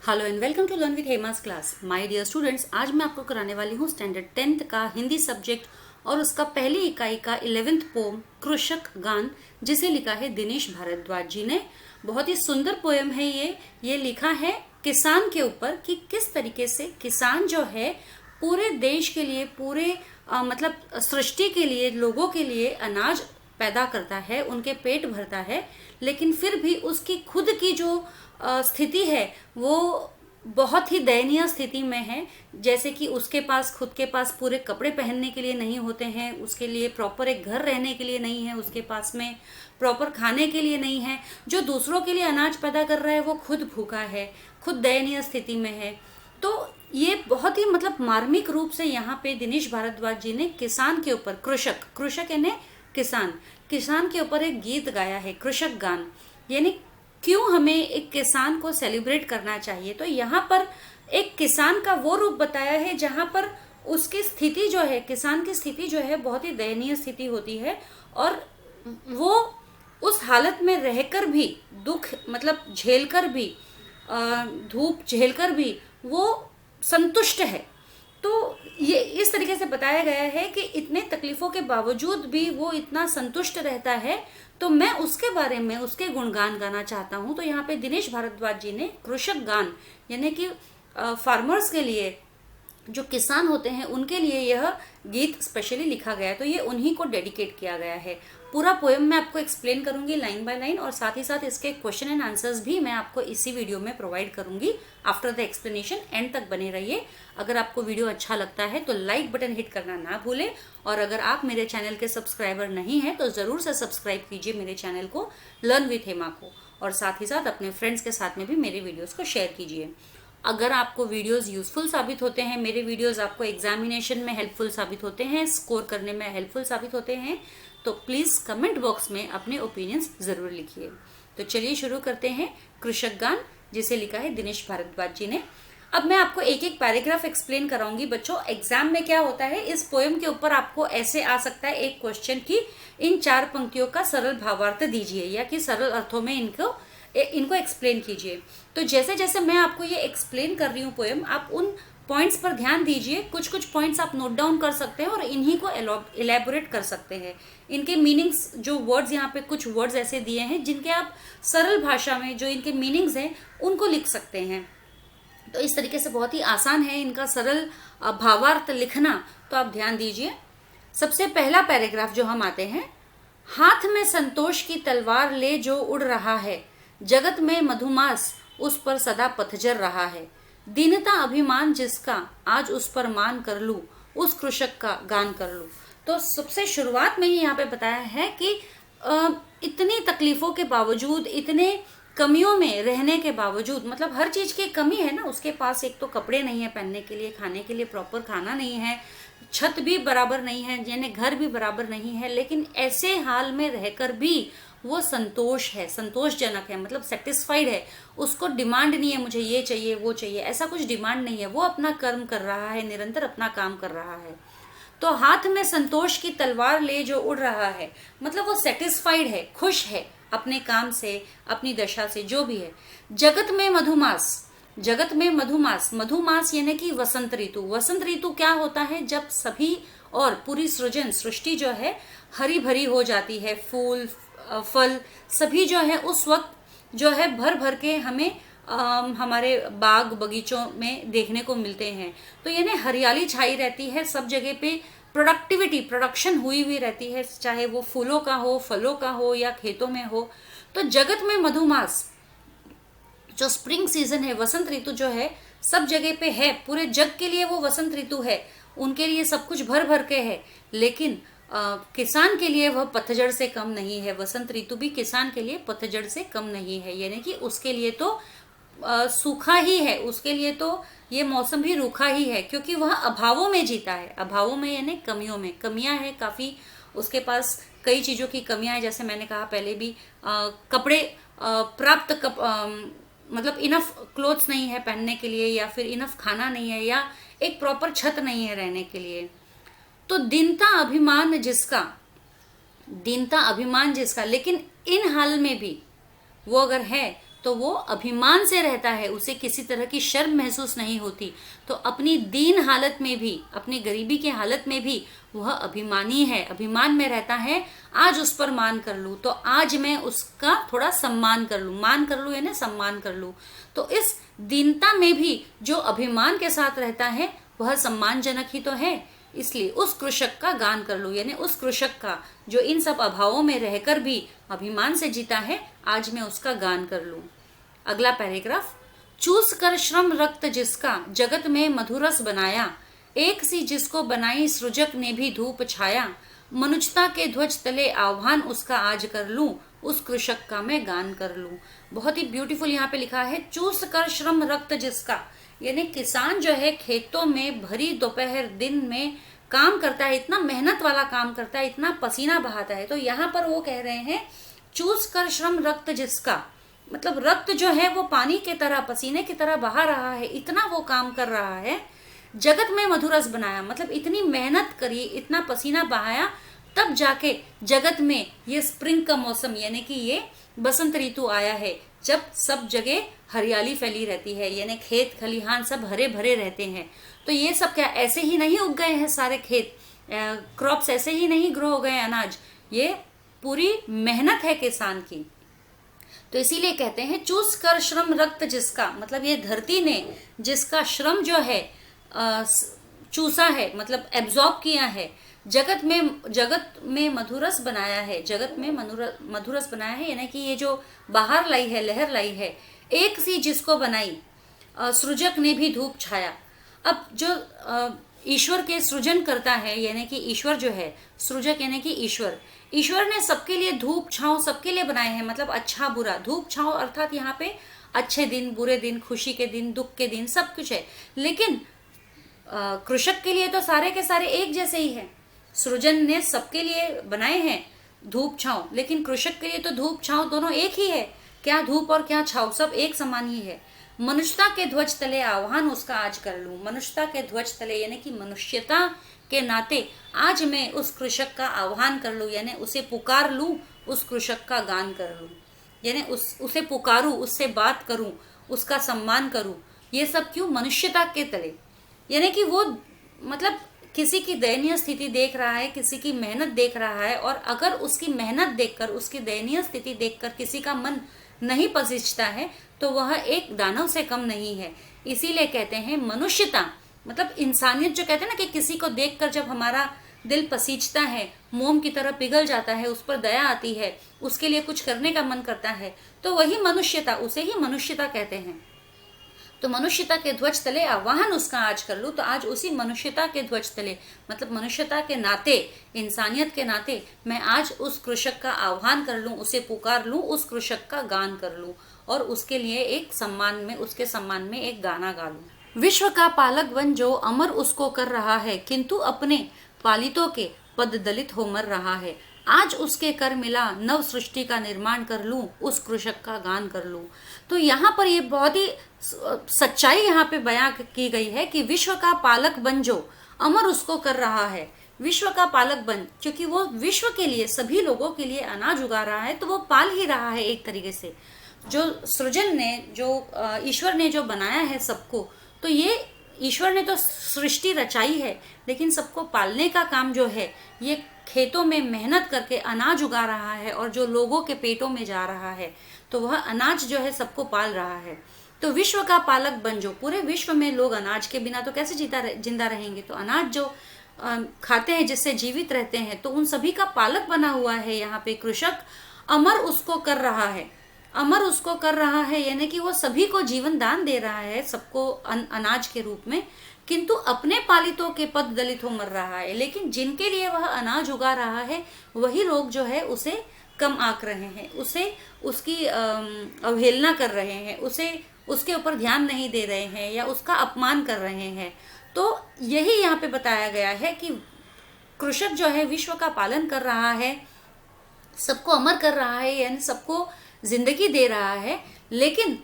Hello and welcome to learn with Hema's class. My dear students, आज मैं आपको कराने वाली हूँ स्टैंडर्ड 10th का हिंदी सब्जेक्ट और उसका पहली इकाई का 11th पोम कृषक गान, जिसे लिखा है दिनेश भारद्वाज जी ने। बहुत ही सुंदर पोएम है ये लिखा है किसान के ऊपर कि किस तरीके से किसान जो है पूरे देश के लिए, पूरे मतलब सृष्टि के लिए, लोगों के लिए अनाज पैदा करता है, उनके पेट भरता है, लेकिन फिर भी उसकी खुद की जो स्थिति है वो बहुत ही दयनीय स्थिति में है। जैसे कि उसके पास खुद के पास पूरे कपड़े पहनने के लिए नहीं होते हैं, उसके लिए प्रॉपर एक घर रहने के लिए नहीं है, उसके पास में प्रॉपर खाने के लिए नहीं है। जो दूसरों के लिए अनाज पैदा कर रहा है वो खुद भूखा है, खुद दयनीय स्थिति में है। तो ये बहुत ही मतलब मार्मिक रूप से यहाँ पे दिनेश भारद्वाज जी ने किसान के ऊपर, कृषक यानी किसान के ऊपर एक गीत गाया है, कृषक गान। यानी क्यों हमें एक किसान को सेलिब्रेट करना चाहिए। तो यहाँ पर एक किसान का वो रूप बताया है जहाँ पर उसकी स्थिति जो है, किसान की स्थिति जो है बहुत ही दयनीय स्थिति होती है, और वो उस हालत में रहकर भी, दुख मतलब झेलकर भी, धूप झेलकर भी वो संतुष्ट है। तो ये इस तरीके से बताया गया है कि इतने तकलीफों के बावजूद भी वो इतना संतुष्ट रहता है। तो मैं उसके बारे में, उसके गुणगान गाना चाहता हूँ। तो यहाँ पे दिनेश भारद्वाज जी ने कृषक गान यानी कि फार्मर्स के लिए, जो किसान होते हैं उनके लिए यह गीत स्पेशली लिखा गया है। तो ये उन्हीं को डेडिकेट किया गया है। पूरा पोएम मैं आपको एक्सप्लेन करूंगी लाइन बाय लाइन, और साथ ही साथ इसके क्वेश्चन एंड आंसर्स भी मैं आपको इसी वीडियो में प्रोवाइड करूंगी। आफ्टर द एक्सप्लेनेशन एंड तक बने रहिए। अगर आपको वीडियो अच्छा लगता है तो लाइक बटन हिट करना ना भूलें, और अगर आप मेरे चैनल के सब्सक्राइबर नहीं हैं तो ज़रूर से सब्सक्राइब कीजिए मेरे चैनल को, लर्न विथ हेमा को, और साथ ही साथ अपने फ्रेंड्स के साथ में भी मेरे वीडियोज़ को शेयर कीजिए। अगर आपको वीडियोस यूजफुल साबित होते हैं, मेरे वीडियोस आपको एग्जामिनेशन में हेल्पफुल साबित होते हैं, स्कोर करने में हेल्पफुल साबित होते हैं, तो प्लीज़ कमेंट बॉक्स में अपने ओपिनियंस ज़रूर लिखिए। तो चलिए शुरू करते हैं कृषक गान, जिसे लिखा है दिनेश भारद्वाज जी ने। अब मैं आपको एक एक पैराग्राफ एक्सप्लेन कराऊंगी। बच्चों, एग्जाम में क्या होता है, इस पोएम के ऊपर आपको ऐसे आ सकता है एक क्वेश्चन कि इन 4 पंक्तियों का सरल भावार्थ दीजिए, या कि सरल अर्थों में इनको एक्सप्लेन कीजिए। तो जैसे जैसे मैं आपको ये एक्सप्लेन कर रही हूँ पोएम, आप उन पॉइंट्स पर ध्यान दीजिए। कुछ कुछ पॉइंट्स आप नोट डाउन कर सकते हैं और इन्हीं को एलैबोरेट कर सकते हैं। इनके मीनिंग्स, जो वर्ड्स यहाँ पे कुछ वर्ड्स ऐसे दिए हैं जिनके आप सरल भाषा में जो इनके मीनिंग्स हैं उनको लिख सकते हैं। तो इस तरीके से बहुत ही आसान है इनका सरल भावार्थ लिखना, तो आप ध्यान दीजिए। सबसे पहला पैराग्राफ जो हम आते हैं, हाथ में संतोष की तलवार ले जो उड़ रहा है, जगत में मधुमास उस पर सदा पतझर रहा है, दीनता अभिमान जिसका आज उस पर मान कर लूं, उस कृषक का गान कर लूं। तो सबसे शुरुआत में ही यहाँ पे बताया है कि इतनी तकलीफों के बावजूद, इतने कमियों में रहने के बावजूद, मतलब हर चीज की कमी है ना, उसके पास एक तो कपड़े नहीं है पहनने के लिए, खाने के लिए प्रॉपर खाना नहीं है, छत भी बराबर नहीं है, यानी घर भी बराबर नहीं है, लेकिन ऐसे हाल में रहकर भी वो संतोषजनक है, मतलब सेटिस्फाइड है। उसको डिमांड नहीं है मुझे ये चाहिए वो चाहिए, ऐसा कुछ डिमांड नहीं है। वो अपना कर्म कर रहा है, निरंतर अपना काम कर रहा है। तो हाथ में संतोष की तलवार ले जो उड़ रहा है, मतलब वो सेटिस्फाइड है, खुश है अपने काम से, अपनी दशा से, जो भी है। जगत में मधुमास, मधुमास यानी कि वसंत ऋतु। वसंत ऋतु क्या होता है, जब सभी और पूरी सृष्टि जो है हरी भरी हो जाती है, फूल फल सभी जो है उस वक्त जो है भर भर के हमें हमारे बाग बगीचों में देखने को मिलते हैं। तो यानी हरियाली छाई रहती है सब जगह पे, प्रोडक्शन हुई रहती है, चाहे वो फूलों का हो, फलों का हो, या खेतों में हो। तो जगत में मधुमास, जो स्प्रिंग सीजन है, वसंत ऋतु जो है सब जगह पे है, पूरे जग के लिए वो वसंत ऋतु है, उनके लिए सब कुछ भर भर के है। लेकिन किसान के लिए वह पतझड़ से कम नहीं है। वसंत ऋतु भी किसान के लिए पतझड़ से कम नहीं है, यानी कि उसके लिए तो सूखा ही है, उसके लिए तो ये मौसम भी रूखा ही है, क्योंकि वह अभावों में जीता है। अभावों में यानी कमियों में, कमियां हैं काफ़ी, उसके पास कई चीज़ों की कमियां हैं। जैसे मैंने कहा पहले भी, कपड़े मतलब इनफ क्लोथ्स नहीं है पहनने के लिए, या फिर इनफ खाना नहीं है, या एक प्रॉपर छत नहीं है रहने के लिए। तो दीनता अभिमान जिसका, लेकिन इन हाल में भी वो अगर है तो वो अभिमान से रहता है, उसे किसी तरह की शर्म महसूस नहीं होती। तो अपनी दीन हालत में भी, अपनी गरीबी की हालत में भी वह अभिमानी है, अभिमान में रहता है। आज उस पर मान कर लूँ तो आज मैं उसका थोड़ा सम्मान कर लूँ, मान कर लूँ यानी सम्मान कर लूँ। तो इस दीनता में भी जो अभिमान के साथ रहता है वह सम्मानजनक ही तो है। इसलिए उस कृषक का गान कर लूँ, यानी उस कृषक का जो इन सब अभावों में रहकर भी अभिमान से जीता है, आज मैं उसका गान कर लूँ। अगला पैराग्राफ, चूस कर श्रम रक्त जिसका जगत में मधुरस बनाया, एक सी जिसको बनाई सृजक ने भी धूप छाया, मनुष्यता के ध्वज तले आह्वान उसका आज कर लूं, उस कृषक का मैं गान कर लूं। बहुत ही ब्यूटीफुल यहाँ पे लिखा है, चूस कर श्रम रक्त जिसका, यानी किसान जो है खेतों में भरी दोपहर दिन में काम करता है, इतना मेहनत वाला काम करता है, इतना पसीना बहाता है। तो यहाँ पर वो कह रहे हैं चूस कर श्रम रक्त जिसका, मतलब रक्त जो है वो पानी की तरह, पसीने की तरह बहा रहा है, इतना वो काम कर रहा है। जगत में मधुरस बनाया, मतलब इतनी मेहनत करी, इतना पसीना बहाया, तब जाके जगत में ये स्प्रिंग का मौसम यानी कि ये बसंत ऋतु आया है, जब सब जगह हरियाली फैली रहती है, यानी खेत खलिहान सब हरे भरे रहते हैं। तो ये सब क्या ऐसे ही नहीं उग गए हैं, सारे खेत क्रॉप्स ऐसे ही नहीं ग्रो हो गए, अनाज, ये पूरी मेहनत है किसान की। तो इसीलिए कहते हैं चूस कर श्रम रक्त जिसका, मतलब ये धरती ने जिसका श्रम जो है चूसा है, मतलब एब्जॉर्ब किया है, जगत में मधुरस बनाया है, जगत में मधुरस बनाया है, यानी कि ये जो बाहर लाई है, लहर लाई है, एक सी जिसको बनाई सृजक ने भी धूप छाया। अब जो ईश्वर के सृजन करता है, यानी कि ईश्वर जो है, सृजक यानी कि ईश्वर ने सबके लिए धूप छांव सबके लिए बनाए हैं, मतलब अच्छा बुरा, धूप छांव अर्थात यहाँ पे अच्छे दिन, बुरे दिन, खुशी के दिन, दुख के दिन, सब कुछ है। लेकिन कृषक के लिए तो सारे के सारे एक जैसे ही हैं, सृजन ने सबके लिए बनाए हैं धूप छांव, लेकिन कृषक के लिए तो धूप छांव दोनों एक ही है, क्या धूप और क्या छांव, सब एक समान ही है। मनुष्यता के ध्वज तले आह्वान उसका आज कर लूं, मनुष्यता के ध्वज तले यानी कि मनुष्यता के नाते आज मैं उस कृषक का आह्वान कर लूं, यानी उसे पुकार लूं, उस कृषक का गान कर लूं, यानी उसे पुकारूं, उससे बात करूं, उसका सम्मान करूं। ये सब क्यों? मनुष्यता के तले, यानी कि वो मतलब किसी की दयनीय स्थिति देख रहा है, किसी की मेहनत देख रहा है, और अगर उसकी मेहनत देखकर, उसकी दयनीय स्थिति देखकर किसी का मन नहीं पसीजता है तो वह एक दानव से कम नहीं है। इसीलिए कहते हैं मनुष्यता, मतलब इंसानियत, जो कहते हैं ना कि किसी को देखकर जब हमारा दिल पसीजता है, मोम की तरह पिघल जाता है, उस पर दया आती है, उसके लिए कुछ करने का मन करता है, तो वही मनुष्यता, उसे ही मनुष्यता कहते हैं। तो मनुष्यता के ध्वज तले आह्वान उसका आज कर लूं, तो आज उसी मनुष्यता के ध्वज तले, मतलब मनुष्यता के नाते, इंसानियत के नाते मैं आज उस कृषक का आह्वान कर लूं, उसे पुकार लूं, उस कृषक का गान कर लूं, और उसके लिए एक सम्मान में, उसके सम्मान में एक गाना गा लूं। विश्व का पालक बन जो अमर उसको कर रहा है, किंतु अपने पालितों के पद दलित हो मर रहा है। आज उसके कर मिला नव सृष्टि का निर्माण कर लूं, उस कृषक का गान कर लूं। तो यहाँ पर ये बहुत ही सच्चाई यहाँ पे बयां की गई है कि विश्व का पालक बन जो अमर उसको कर रहा है, विश्व का पालक बन, क्योंकि वो विश्व के लिए, सभी लोगों के लिए अनाज उगा रहा है, तो वो पाल ही रहा है एक तरीके से। जो सृजन ने, जो ईश्वर ने जो बनाया है सबको, तो ये ईश्वर ने तो सृष्टि रचाई है, लेकिन सबको पालने का काम जो है ये खेतों में मेहनत करके अनाज उगा रहा है, और जो लोगों के पेटों में जा रहा है, तो वह अनाज जो है सबको पाल रहा है। तो विश्व का पालक बन जो, पूरे विश्व में लोग अनाज के बिना तो कैसे जिंदा रहेंगे, तो अनाज जो खाते हैं, जिससे जीवित रहते हैं, तो उन सभी का पालक बना हुआ है यहाँ पे कृषक। अमर उसको कर रहा है, अमर उसको कर रहा है, यानी कि वो सभी को जीवन दान दे रहा है, सबको अनाज के रूप में, किंतु अपने पालितों के पद दलित हो मर रहा है। लेकिन जिनके लिए वह अनाज उगा रहा है, वही लोग जो है उसे कम आंक रहे हैं, उसे उसकी अवहेलना कर रहे हैं, उसे उसके ऊपर ध्यान नहीं दे रहे हैं, या उसका अपमान कर रहे हैं। तो यही यहाँ पे बताया गया है कि कृषक जो है विश्व का पालन कर रहा है, सबको अमर कर रहा है, यानी सबको जिंदगी दे रहा है, लेकिन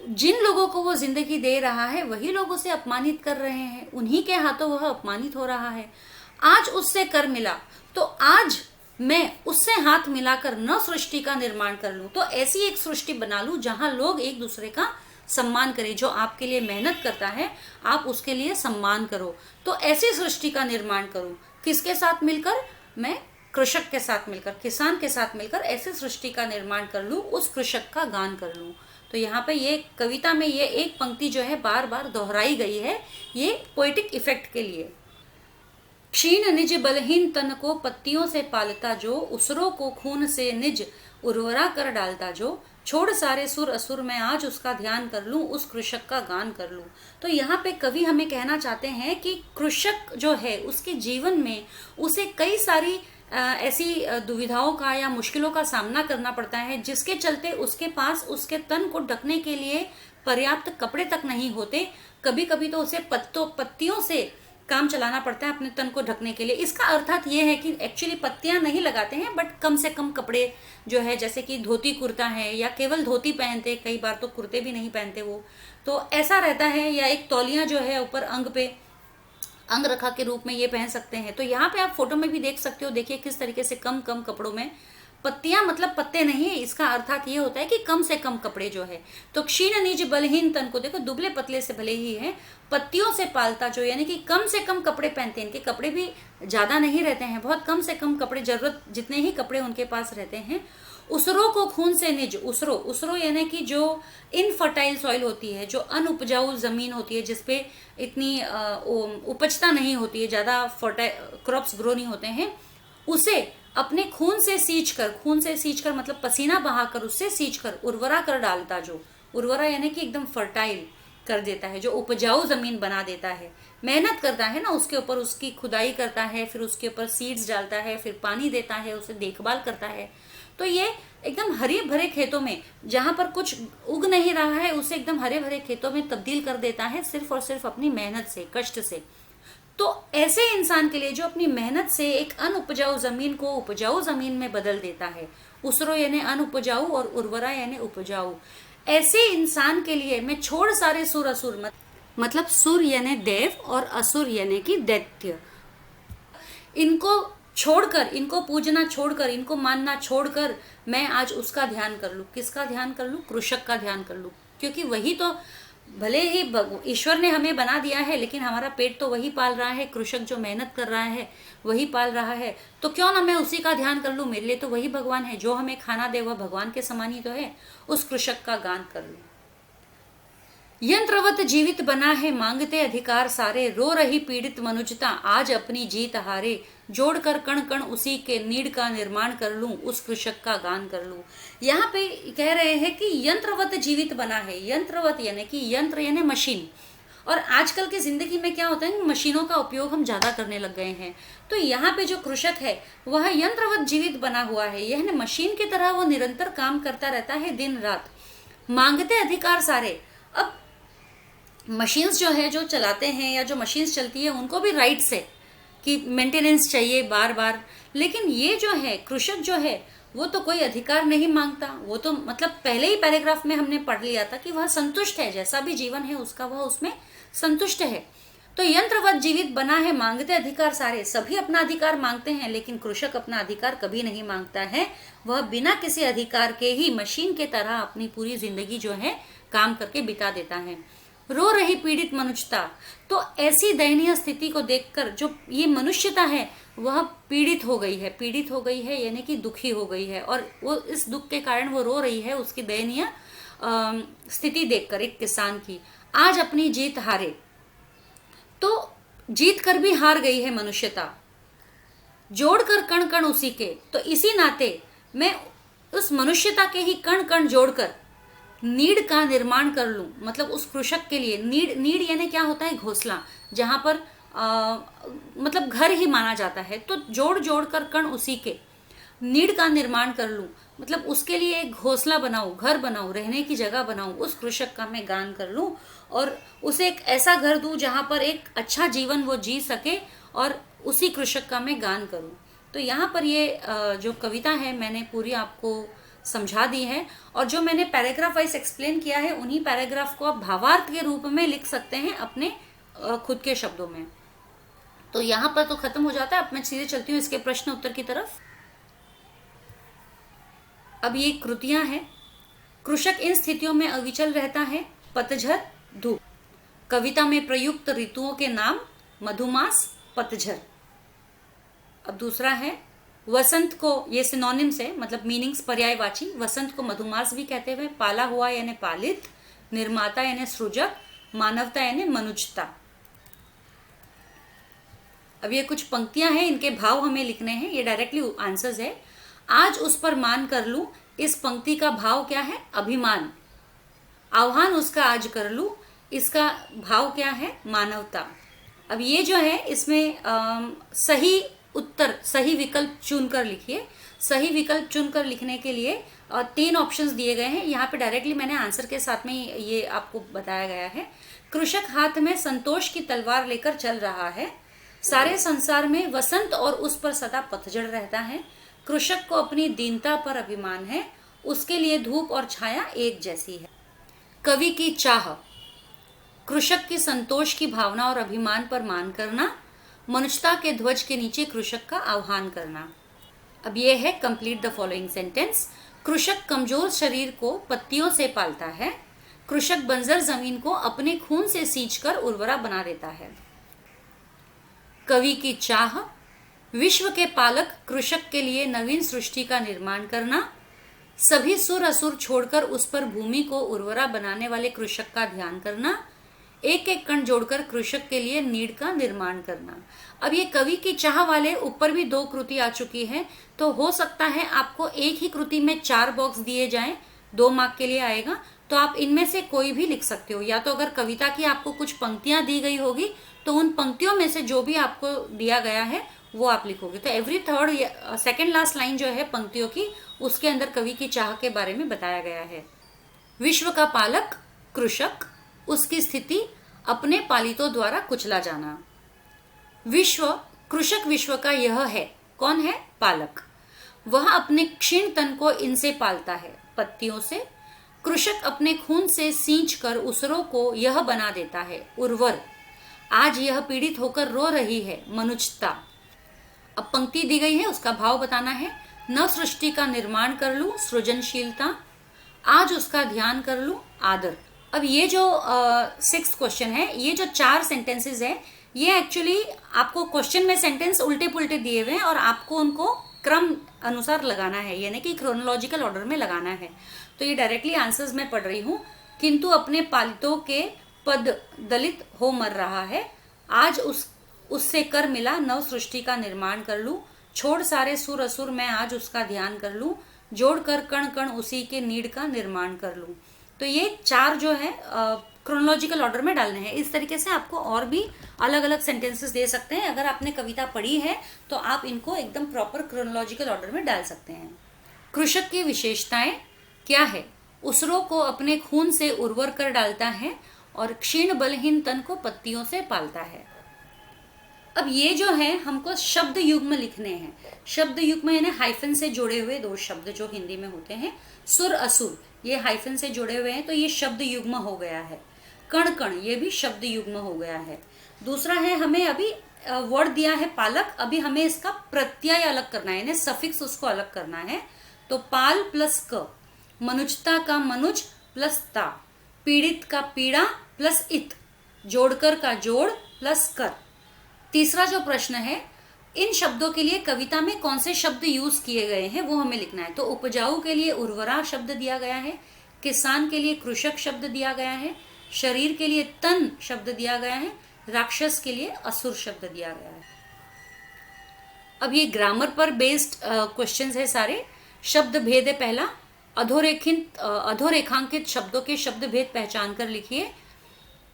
जिन लोगों को वो जिंदगी दे रहा है वही लोग उसे अपमानित कर रहे हैं, उन्हीं के हाथों वह अपमानित हो रहा है। आज उससे कर मिला, तो आज मैं उससे हाथ मिलाकर न सृष्टि का निर्माण कर लूं, तो ऐसी एक सृष्टि बना लूं जहां लोग एक दूसरे का सम्मान करें। जो आपके लिए मेहनत करता है आप उसके लिए सम्मान करो। तो ऐसी सृष्टि का निर्माण करूं, किसके साथ मिलकर? मैं कृषक के साथ मिलकर, किसान के साथ मिलकर ऐसी सृष्टि का निर्माण कर लूं, उस कृषक का गान कर लूं। तो यहाँ पे ये कविता में ये एक पंक्ति जो है बार बार दोहराई गई है, ये पोएटिक इफेक्ट के लिए। क्षीण निज बलहीन तन को पत्तियों से पालता जो, उसरों को खून से निज उर्वरा कर डालता जो, छोड़ सारे सुर असुर मैं आज उसका ध्यान कर लूं, उस कृषक का गान कर लूं। तो यहाँ पे कवि हमें कहना चाहते हैं कि कृषक जो है उसके जीवन में उसे कई सारी ऐसी दुविधाओं का या मुश्किलों का सामना करना पड़ता है, जिसके चलते उसके पास उसके तन को ढकने के लिए पर्याप्त कपड़े तक नहीं होते। कभी कभी तो उसे पत्तियों से काम चलाना पड़ता है अपने तन को ढकने के लिए। इसका अर्थात ये है कि एक्चुअली पत्तियां नहीं लगाते हैं, बट कम से कम कपड़े जो है, जैसे कि धोती कुर्ता है या केवल धोती पहनते, कई बार तो कुर्ते भी नहीं पहनते वो, तो ऐसा रहता है। या एक तौलिया जो है ऊपर अंग पे अंग रखा के रूप में ये पहन सकते हैं। तो यहाँ पे आप फोटो में भी देख सकते हो, देखिए किस तरीके से कम कम कपड़ों में पत्तियां, मतलब पत्ते नहीं है, इसका अर्थात ये होता है कि कम से कम कपड़े जो है। तो क्षीण निज बलहीन तन को देखो, दुबले पतले से भले ही है, पत्तियों से पालता जो, यानी कि कम से कम कपड़े पहनते हैं। इनके कपड़े भी ज्यादा नहीं रहते हैं, बहुत कम से कम कपड़े, जरूरत जितने ही कपड़े उनके पास रहते हैं। उसरों को खून से निज, उसरो यानी कि जो इनफर्टाइल सॉइल होती है, जो अनउपजाऊ जमीन होती है, जिसपे इतनी उपजता नहीं होती है, ज्यादा क्रॉप्स ग्रो नहीं होते हैं, उसे अपने खून से सींचकर मतलब पसीना बहाकर उससे सींचकर उर्वरा कर डालता जो, उर्वरा यानी कि एकदम फर्टाइल कर देता है, जो उपजाऊ जमीन बना देता है। मेहनत करता है ना, उसके ऊपर उसकी खुदाई करता है, फिर उसके ऊपर सीड्स डालता है, फिर पानी देता है, उसे देखभाल करता है। तो ये एकदम हरे भरे खेतों में, जहां पर कुछ उग नहीं रहा है, उसे एकदम हरे भरे खेतों में तब्दील कर देता है, सिर्फ और सिर्फ अपनी मेहनत से, कष्ट से। तो ऐसे इंसान के लिए जो अपनी मेहनत से एक अनउपजाऊ जमीन को उपजाऊ जमीन में बदल देता है, उसरो यानी अनउपजाऊ और उर्वरा यानी उपजाऊ, ऐसे इंसान के लिए मैं छोड़ सारे सुर असुर, मतलब सुर यानी देव और असुर यानी कि दैत्य, इनको छोड़कर, इनको पूजना छोड़कर, इनको मानना छोड़कर मैं आज उसका ध्यान कर लूं। किसका ध्यान कर लूं? कृषक का ध्यान कर लूं। क्योंकि वही तो, भले ही ईश्वर ने हमें बना दिया है, लेकिन हमारा पेट तो वही पाल रहा है, कृषक जो मेहनत कर रहा है वही पाल रहा है। तो क्यों ना मैं उसी का ध्यान कर लूं, मेरे लिए तो वही भगवान है, जो हमें खाना दे वह भगवान के समान ही तो है, उस कृषक का गान कर लूं। यंत्रवत जीवित बना है मांगते अधिकार सारे, रो रही पीड़ित मनुजता आज अपनी जीत हारे, जोड़कर कण कण उसी के नीड़ का निर्माण कर लूं, उस कृषक का गान कर लूं। यहाँ पे कह रहे हैं कि यंत्रवत जीवित बना है, यंत्रवत यानी कि यंत्र यानी मशीन, और आजकल की जिंदगी में क्या होता है, मशीनों का उपयोग हम ज्यादा करने लग गए हैं। तो यहाँ पे जो कृषक है वह यंत्रवत जीवित बना हुआ है, यह मशीन की तरह वो निरंतर काम करता रहता है दिन रात, मांगते अधिकार सारे। अब मशीन्स जो है, जो चलाते हैं या जो मशीन्स चलती है, उनको भी राइट्स है कि मेंटेनेंस चाहिए बार बार, लेकिन ये जो है कृषक जो है वो तो कोई अधिकार नहीं मांगता। वो तो मतलब पहले ही पैराग्राफ में हमने पढ़ लिया था कि वह संतुष्ट है, जैसा भी जीवन है उसका वह उसमें संतुष्ट है। तो यंत्रवत जीवित बना है मांगते अधिकार सारे, सभी अपना अधिकार मांगते हैं, लेकिन कृषक अपना अधिकार कभी नहीं मांगता है। वह बिना किसी अधिकार के ही मशीन के तरह अपनी पूरी जिंदगी जो है काम करके बिता देता है। रो रही पीड़ित मनुष्यता, तो ऐसी दयनीय स्थिति को देखकर जो ये मनुष्यता है वह पीड़ित हो गई है यानी कि दुखी हो गई है, और वो इस दुख के कारण वो रो रही है, उसकी दयनीय स्थिति देखकर एक किसान की। आज अपनी जीत हारे, तो जीत कर भी हार गई है मनुष्यता, जोड़कर कण कण उसी के, तो इसी नाते मैं उस मनुष्यता के ही कण कण जोड़कर नीड़ का निर्माण कर लूं। मतलब उस कृषक के लिए नीड़ यानी क्या होता है, घोंसला, जहां पर मतलब घर ही माना जाता है। तो जोड़ जोड़ कर कण उसी के नीड़ का निर्माण कर लूं, मतलब उसके लिए एक घोंसला बनाऊं, घर बनाऊं, रहने की जगह बनाऊं, उस कृषक का मैं गान कर लूं और उसे एक ऐसा घर दूं जहां पर एक अच्छा जीवन वो जी सके, और उसी कृषक का मैं गान करूं। तो यहाँ पर ये जो कविता है मैंने पूरी आपको समझा दी है, और जो मैंने पैराग्राफ वाइज एक्सप्लेन किया है उन्हीं पैराग्राफ को आप भावार्थ के रूप में लिख सकते हैं अपने खुद के शब्दों में। तो यहाँ पर तो खत्म हो जाता है। अब मैं सीधे चलती हूँ इसके प्रश्न उत्तर की तरफ। अब ये कृतियां हैं। कृषक इन स्थितियों में अविचल रहता है। पतझड़, धूप। कविता में प्रयुक्त ऋतुओं के नाम, मधुमास, पतझड़। अब दूसरा है वसंत को, ये सिनोनिम्स है, मतलब मीनिंग्स पर्यायवाची। वसंत को मधुमास भी कहते हुए, पाला हुआ यानी पालित, निर्माता यानी सृजक, मानवता यानी मनुष्यता। अब ये कुछ पंक्तियां हैं, इनके भाव हमें लिखने हैं, ये डायरेक्टली आंसर्स है। आज उस पर मान कर लूं, इस पंक्ति का भाव क्या है? अभिमान। आह्वान उसका आज कर लूं, इसका भाव क्या है? मानवता। अब ये जो है इसमें सही उत्तर, सही विकल्प चुनकर लिखिए। सही विकल्प चुनकर लिखने के लिए 3 ऑप्शंस दिए गए हैं। यहाँ पे डायरेक्टली मैंने आंसर के साथ में ये आपको बताया गया है। कृषक हाथ में संतोष की तलवार लेकर चल रहा है। सारे संसार में वसंत और उस पर सदा पतझड़ रहता है। कृषक को अपनी दीनता पर अभिमान है, उसके लिए धूप और छाया एक जैसी है। कवि की चाह, कृषक की संतोष की भावना और अभिमान पर मान करना, मनुष्यता के ध्वज के नीचे कृषक का आह्वान करना। अब ये है कंप्लीट द फॉलोइंग सेंटेंस। कृषक कमजोर शरीर को पत्तियों से पालता है। कृषक बंजर जमीन को अपने खून से सींचकर उर्वरा बना देता है। कवि की चाह, विश्व के पालक कृषक के लिए नवीन सृष्टि का निर्माण करना, सभी सुर असुर छोड़कर उस पर भूमि को उर्वरा बनाने वाले कृषक का ध्यान करना, एक एक कण जोड़कर कृषक के लिए नीड़ का निर्माण करना। अब ये कवि की चाह वाले ऊपर भी 2 कृति आ चुकी है, तो हो सकता है आपको एक ही कृति में 4 बॉक्स दिए जाएं, 2 मार्क के लिए आएगा, तो आप इनमें से कोई भी लिख सकते हो। या तो अगर कविता की आपको कुछ पंक्तियां दी गई होगी तो उन पंक्तियों में से जो भी आपको दिया गया है वो आप लिखोगे। तो every third second last line जो है पंक्तियों की, उसके अंदर कवि की चाह के बारे में बताया गया है। विश्व का पालक कृषक, उसकी स्थिति अपने पालितों द्वारा कुचला जाना। विश्व, कृषक विश्व का यह है, कौन है? पालक। वह अपने क्षीण तन को इनसे पालता है, पत्तियों से। कृषक अपने खून से सींच कर उसरों को यह बना देता है, उर्वर। आज यह पीड़ित होकर रो रही है, मनुष्यता। अब पंक्ति दी गई है, उसका भाव बताना है। नव सृष्टि का निर्माण कर लूं, सृजनशीलता। आज उसका ध्यान कर लूं, आदर। अब ये जो 6th क्वेश्चन है, ये जो 4 सेंटेंसेस है, ये एक्चुअली आपको क्वेश्चन में सेंटेंस उल्टे पुल्टे दिए हुए हैं और आपको उनको क्रम अनुसार लगाना है, यानी कि क्रोनोलॉजिकल ऑर्डर में लगाना है। तो ये डायरेक्टली आंसर्स में पढ़ रही हूँ। किंतु अपने पालितों के पद दलित हो मर रहा है, आज उससे कर मिला, नव सृष्टि का निर्माण कर लूं। छोड़ सारे सुर असुर, मैं आज उसका ध्यान कर लूं। जोड़ कर कण कण उसी के नीड़ का निर्माण कर लूं। तो ये 4 जो है क्रोनोलॉजिकल ऑर्डर में डालने हैं। इस तरीके से आपको और भी अलग अलग सेंटेंसेस दे सकते हैं। अगर आपने कविता पढ़ी है तो आप इनको एकदम प्रॉपर क्रोनोलॉजिकल ऑर्डर में डाल सकते हैं। कृषक की विशेषताएं क्या है? उसरों को अपने खून से उर्वर कर डालता है और क्षीण बलहीन तन को पत्तियों से पालता है। अब ये जो है हमको शब्द युग्म लिखने हैं। शब्द युग्म यानी हाइफन से जुड़े हुए 2 शब्द जो हिंदी में होते हैं। सुर असुर, ये हाइफन से जुड़े हुए हैं, तो ये शब्द युग्म हो गया है। कण कण, ये भी शब्द युग्म हो गया है। दूसरा है, हमें अभी वर्ड दिया है पालक, अभी हमें इसका प्रत्यय अलग करना है, यानी सफिक्स उसको अलग करना है। तो पाल प्लस क, मनुष्यता का मनुज प्लस ता, पीड़ित का पीड़ा प्लस इत, जोड़कर का जोड़ प्लस कर। तीसरा जो प्रश्न है, इन शब्दों के लिए कविता में कौन से शब्द यूज किए गए हैं वो हमें लिखना है। तो उपजाऊ के लिए उर्वरा शब्द दिया गया है, किसान के लिए कृषक शब्द दिया गया है, शरीर के लिए तन शब्द दिया गया है, राक्षस के लिए असुर शब्द दिया गया है। अब ये ग्रामर पर बेस्ड क्वेश्चंस है सारे। शब्द भेद है पहला, अधोरेखांकित शब्दों के शब्द भेद पहचान कर लिखिए।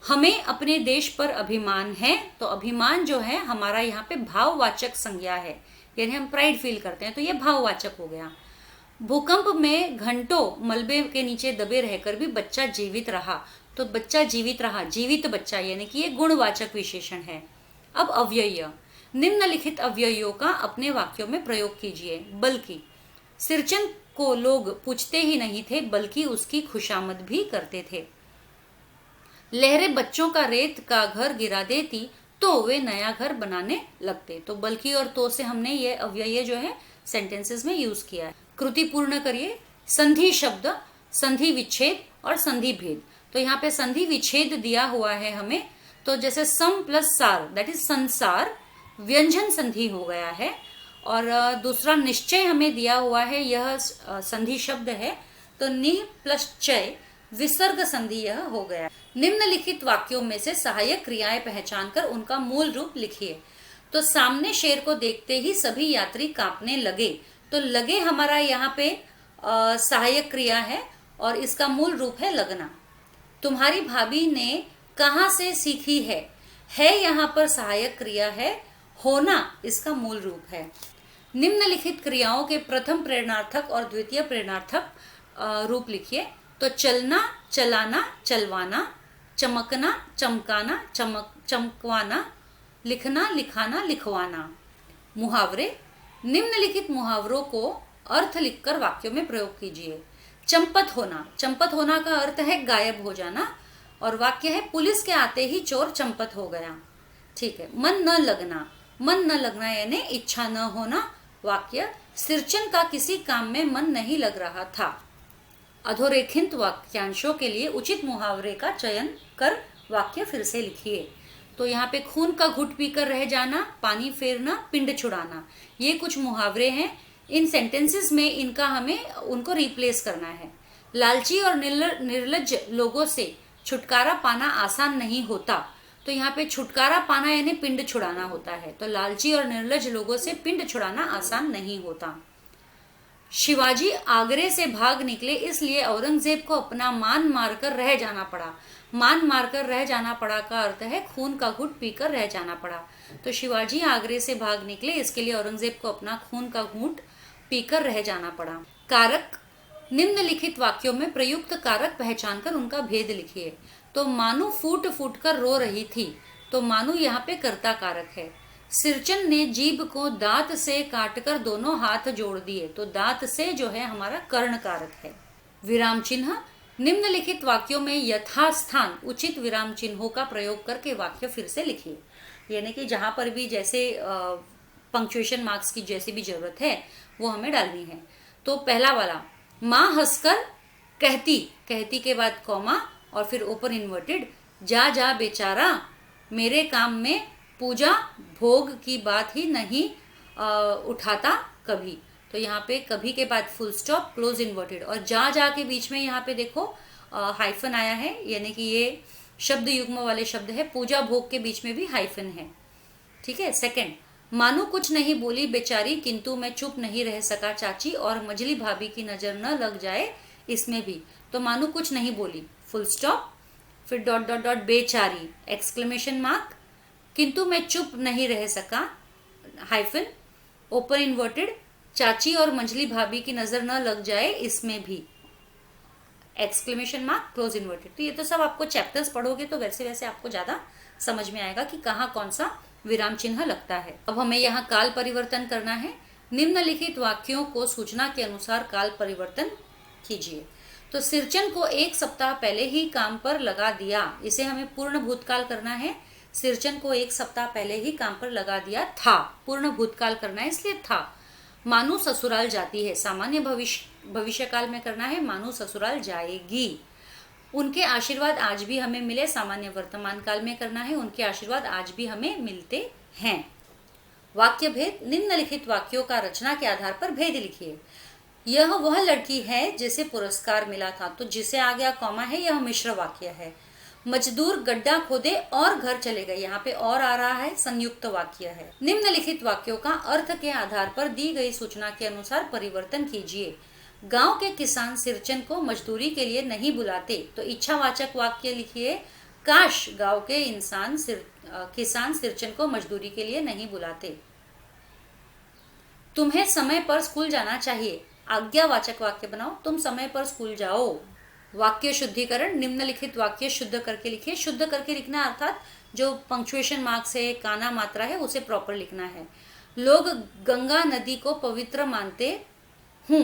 हमें अपने देश पर अभिमान है, तो अभिमान जो है हमारा यहाँ पे भाववाचक संज्ञा है, यानी हम प्राइड फील करते हैं, तो ये भाववाचक हो गया। भूकंप में घंटों मलबे के नीचे दबे रहकर भी बच्चा जीवित रहा, तो बच्चा जीवित रहा, जीवित बच्चा, यानी कि ये गुणवाचक विशेषण है। अब अव्यय, निम्नलिखित अव्ययों का अपने वाक्यों में प्रयोग कीजिए। बल्कि, सिरचन को लोग पूछते ही नहीं थे बल्कि उसकी खुशामद भी करते थे। लहरें बच्चों का रेत का घर गिरा देती तो वे नया घर बनाने लगते। तो बल्कि और तो से हमने ये अव्यय जो है सेंटेंसेस में यूज किया है। कृति पूर्ण करिए। संधि शब्द, संधि विच्छेद और संधि भेद। तो यहाँ पे संधि विच्छेद दिया हुआ है हमें, तो जैसे सम प्लस सार दैट इज संसार, व्यंजन संधि हो गया है। और दूसरा निश्चय हमें दिया हुआ है, यह संधि शब्द है, तो निह प्लस चय विसर्ग संधि यह हो गया। निम्नलिखित वाक्यों में से सहायक क्रियाएं पहचानकर उनका मूल रूप लिखिए। तो सामने शेर को देखते ही सभी यात्री कांपने लगे, तो लगे हमारा यहाँ पे सहायक क्रिया है और इसका मूल रूप है लगना। तुम्हारी भाभी ने कहाँ से सीखी है यहाँ पर सहायक क्रिया है, होना इसका मूल रूप है। निम्नलिखित क्रियाओं के प्रथम प्रेरणार्थक और द्वितीय प्रेरणार्थक रूप लिखिए। तो चलना, चलाना, चलवाना, चमकना, चमकाना, चमकवाना, लिखना, लिखाना, लिखवाना। मुहावरे, निम्नलिखित मुहावरों को अर्थ लिखकर वाक्यों में प्रयोग कीजिए। चंपत होना, चंपत होना का अर्थ है गायब हो जाना, और वाक्य है पुलिस के आते ही चोर चंपत हो गया। ठीक है। मन न लगना, मन न लगना यानी इच्छा न होना। वाक्य, सिरचन का किसी काम में मन नहीं लग रहा था। अधोरेखित वाक्यांशों के लिए उचित मुहावरे का चयन कर वाक्य फिर से लिखिए। तो यहाँ पे खून का घुट पीकर रह जाना, पानी फेरना, पिंड छुड़ाना, ये कुछ मुहावरे हैं। इन सेंटेंसेस में इनका हमें उनको रिप्लेस करना है। लालची और निर्लज्ज लोगों से छुटकारा पाना आसान नहीं होता। तो यहाँ पे छुटकारा पाना यानी पिंड छुड़ाना होता है। तो लालची और निर्लज्ज लोगों से पिंड छुड़ाना आसान नहीं होता। शिवाजी आगरे से भाग निकले, इसलिए औरंगजेब को अपना मान मारकर रह जाना पड़ा। मान मारकर रह जाना पड़ा का अर्थ है खून का घूंट पीकर रह जाना पड़ा। तो शिवाजी आगरे से भाग निकले, इसके लिए औरंगजेब को अपना खून का घूंट पीकर रह जाना पड़ा। कारक, निम्नलिखित वाक्यों में प्रयुक्त कारक पहचानकर उनका भेद लिखिए। तो मानू फूट फूट कर रो रही थी, तो मानू यहाँ पे कर्ता कारक है। सिरचन ने जीभ को दांत से काटकर दोनों हाथ जोड़ दिए, तो दांत से जो है हमारा कर्ण कारक है। विराम चिन्ह, निम्नलिखित वाक्यों में यथास्थान उचित विराम चिन्हों का प्रयोग करके वाक्य फिर से लिखिए। यानी कि जहां पर भी जैसे पंक्चुएशन मार्क्स की जैसी भी जरूरत है वो हमें डालनी है। तो पहला वाला, माँ हंसकर कहती, कहती के बाद कॉमा और फिर ओपन इन्वर्टेड, जा जा बेचारा मेरे काम में पूजा भोग की बात ही नहीं उठाता कभी। तो यहाँ पे कभी के बाद फुल स्टॉप क्लोज इन्वर्टेड, और जा जा के बीच में यहाँ पे देखो हाइफन आया है, यानी कि ये शब्द युग्म वाले शब्द है। पूजा भोग के बीच में भी हाइफन है। ठीक है। सेकंड, मानू कुछ नहीं बोली बेचारी, किंतु मैं चुप नहीं रह सका चाची, और मजली भाभी की नजर न लग जाए इसमें भी। तो मानू कुछ नहीं बोली, फुल स्टॉप, फिर डॉट डॉट डॉट बेचारी एक्सक्लेमेशन मार्क, किंतु मैं चुप नहीं रह सका हाइफन, ओपन इन्वर्टेड, चाची और मंझली भाभी की नजर न लग जाए इसमें भी एक्सक्लेमेशन मार्क क्लोज इन्वर्टेड। तो ये तो सब आपको चैप्टर्स पढ़ोगे तो वैसे वैसे आपको ज्यादा समझ में आएगा कि कहाँ कौन सा विराम चिन्ह लगता है। अब हमें यहाँ काल परिवर्तन करना है। निम्नलिखित वाक्यों को सूचना के अनुसार काल परिवर्तन कीजिए। तो सिरचन को 1 सप्ताह पहले ही काम पर लगा दिया, इसे हमें पूर्ण भूतकाल करना है। सिरचन को 1 सप्ताह पहले ही काम पर लगा दिया था, पूर्ण भूतकाल करना है इसलिए था। मानू ससुराल जाती है, सामान्य भविष्यकाल में करना है, मानू ससुराल जाएगी। उनके आशीर्वाद आज भी हमें मिले, सामान्य वर्तमान काल में करना है, उनके आशीर्वाद आज भी हमें मिलते हैं। वाक्य भेद, निम्नलिखित वाक्यों का रचना के आधार पर भेद लिखिए। यह वह लड़की है जिसे पुरस्कार मिला था, तो जिसे आ गया कॉमा है, यह मिश्र वाक्य है। मजदूर गड्ढा खोदे और घर चले गए, यहाँ पे और आ रहा है, संयुक्त वाक्य है। निम्नलिखित वाक्यों का अर्थ के आधार पर दी गई सूचना के अनुसार परिवर्तन कीजिए। गांव के किसान सिरचन को मजदूरी के लिए नहीं बुलाते, तो इच्छावाचक वाक्य लिखिए। काश गांव के किसान सिरचन को मजदूरी के लिए नहीं बुलाते। तुम्हें समय पर स्कूल जाना चाहिए, आज्ञावाचक वाक्य बनाओ, तुम समय पर स्कूल जाओ। वाक्य शुद्धिकरण, निम्नलिखित वाक्य शुद्ध करके लिखिए। शुद्ध करके लिखना अर्थात जो पंक्चुएशन मार्क्स है, काना मात्रा है, उसे प्रॉपर लिखना है। लोग गंगा नदी को पवित्र मानते हूँ,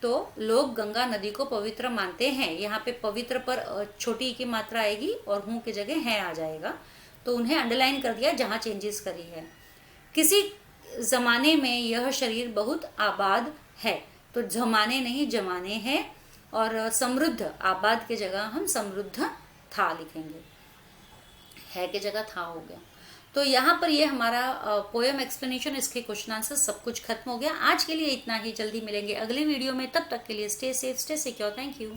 तो लोग गंगा नदी को पवित्र मानते हैं, यहाँ पे पवित्र पर छोटी की मात्रा आएगी और हूँ की जगह है आ जाएगा, तो उन्हें अंडरलाइन कर दिया जहाँ चेंजेस करी है। किसी जमाने में यह शरीर बहुत आबाद है, तो जमाने नहीं जमाने हैं, और समृद्ध आबाद के जगह हम समृद्ध था लिखेंगे, है की जगह था हो गया। तो यहाँ पर ये हमारा पोएम एक्सप्लेनेशन, इसके क्वेश्चन आंसर सब कुछ खत्म हो गया। आज के लिए इतना ही, जल्दी मिलेंगे अगले वीडियो में, तब तक के लिए stay safe, stay secure, thank you.